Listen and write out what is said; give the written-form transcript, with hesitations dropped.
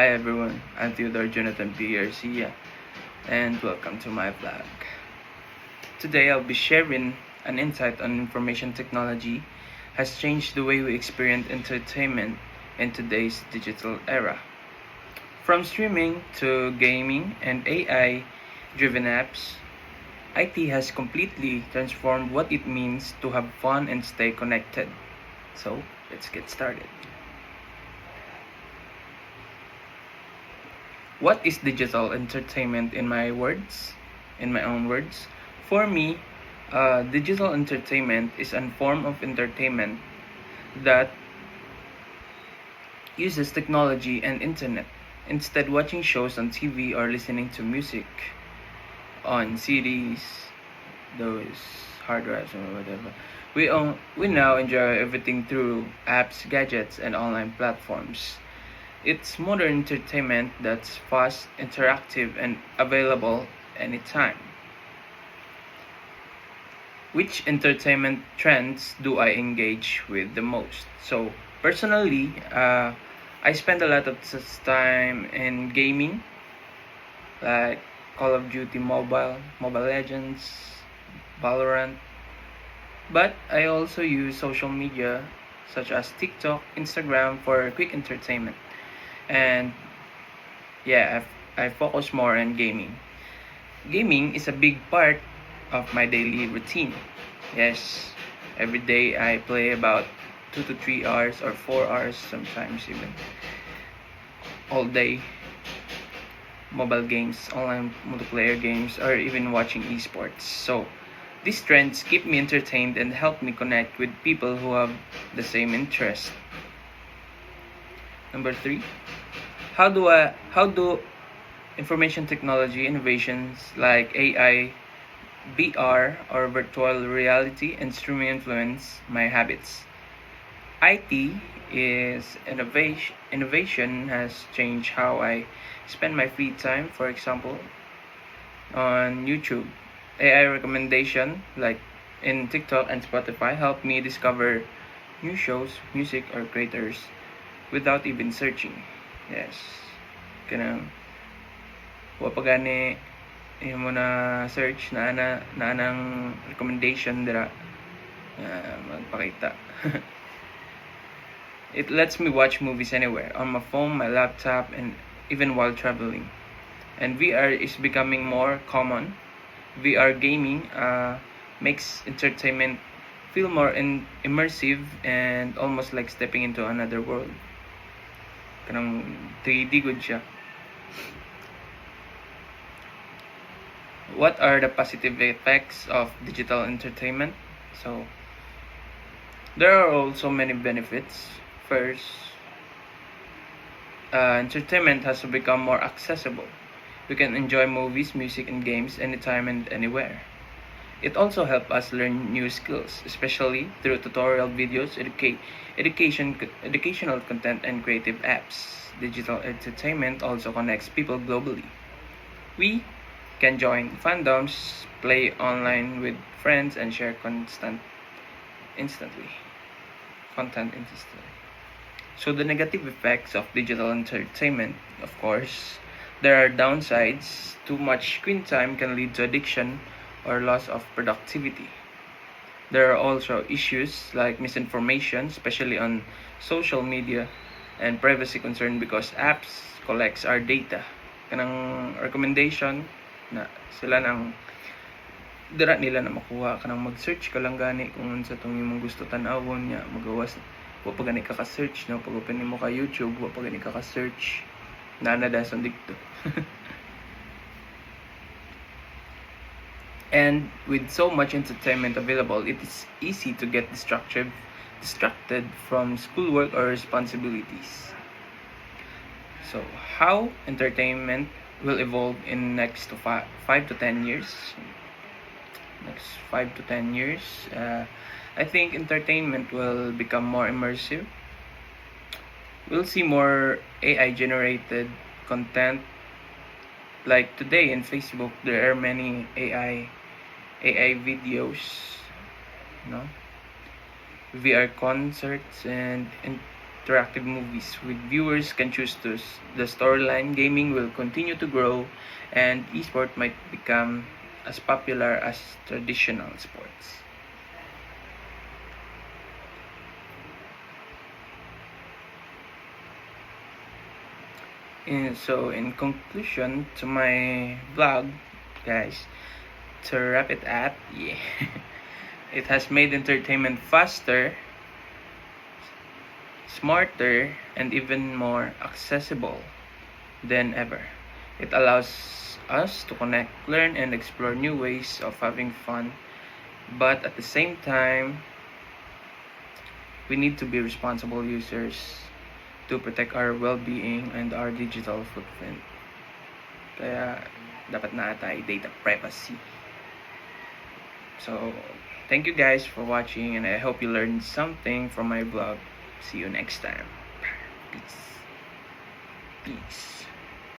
Hi everyone, I'm Theodore Jonathan P. Garcia and welcome to my vlog. Today I'll be sharing an insight on information technology has changed the way we experience entertainment in today's digital era. From streaming to gaming and AI driven apps, IT has completely transformed what it means to have fun and stay connected. So, let's get started. What is digital entertainment in my words? In my own words? For me, digital entertainment is a form of entertainment that uses technology and internet. Instead watching shows on TV or listening to music on CDs, those hard drives or whatever. We now enjoy everything through apps, gadgets, and online platforms. It's modern entertainment that's fast, interactive, and available anytime. Which entertainment trends do I engage with the most? So, personally, I spend a lot of time in gaming, like Call of Duty Mobile, Mobile Legends, Valorant. But I also use social media such as TikTok, Instagram for quick entertainment. And yeah, I focus more on gaming. Gaming is a big part of my daily routine. Yes, every day I play about 2 to 3 hours or 4 hours, sometimes even all day. Mobile games, online multiplayer games, or even watching esports. So, these trends keep me entertained and help me connect with people who have the same interest. Number 3, how do information technology innovations like AI, VR, or virtual reality and streaming influence my habits? IT is innovation has changed how I spend my free time. For example, on YouTube, AI recommendation like in TikTok and Spotify help me discover new shows, music, or creators without even searching. Yes. Kanang wa pa gani yung mo na search na anang recommendation dira magpakita. It lets me watch movies anywhere on my phone, my laptop, and even while traveling. And VR is becoming more common. VR gaming makes entertainment feel more immersive and almost like stepping into another world. Kanang 3D good siya. What are the positive effects of digital entertainment? So, there are also many benefits. First, entertainment has become more accessible. We can enjoy movies, music, and games anytime and anywhere. It also helps us learn new skills, especially through tutorial videos, educational content, and creative apps. Digital entertainment also connects people globally. We can join fandoms, play online with friends, and share instantly. Content instantly. So the negative effects of digital entertainment, of course, there are downsides. Too much screen time can lead to addiction or loss of productivity. There are also issues like misinformation, especially on social media, and privacy concern because apps collects our data. Kanang recommendation na sila nang dira nila na makuha kanang mag-search ka lang gani kung unsa tong imong gusto tan-awon nya magawas wa pa gani ka search no pag open nimo ka YouTube wa pa gani ka search nana dason dikto. And with so much entertainment available, it is easy to get distracted from schoolwork or responsibilities. So, how entertainment will evolve in next to 5 to 10 years? Next 5 to 10 years, I think entertainment will become more immersive. We'll see more AI generated content. Like today in Facebook, there are many AI videos, you know, VR concerts and interactive movies with viewers can choose the storyline. Gaming will continue to grow, and esport might become as popular as traditional sports. So in conclusion to my vlog, guys, to wrap it up, yeah, it has made entertainment faster, smarter, and even more accessible than ever. It allows us to connect, learn, and explore new ways of having fun, but at the same time, we need to be responsible users to protect our well-being and our digital footprint. Kaya dapat na tayo data privacy. So, thank you guys for watching, and I hope you learned something from my vlog. See you next time. Peace. Peace.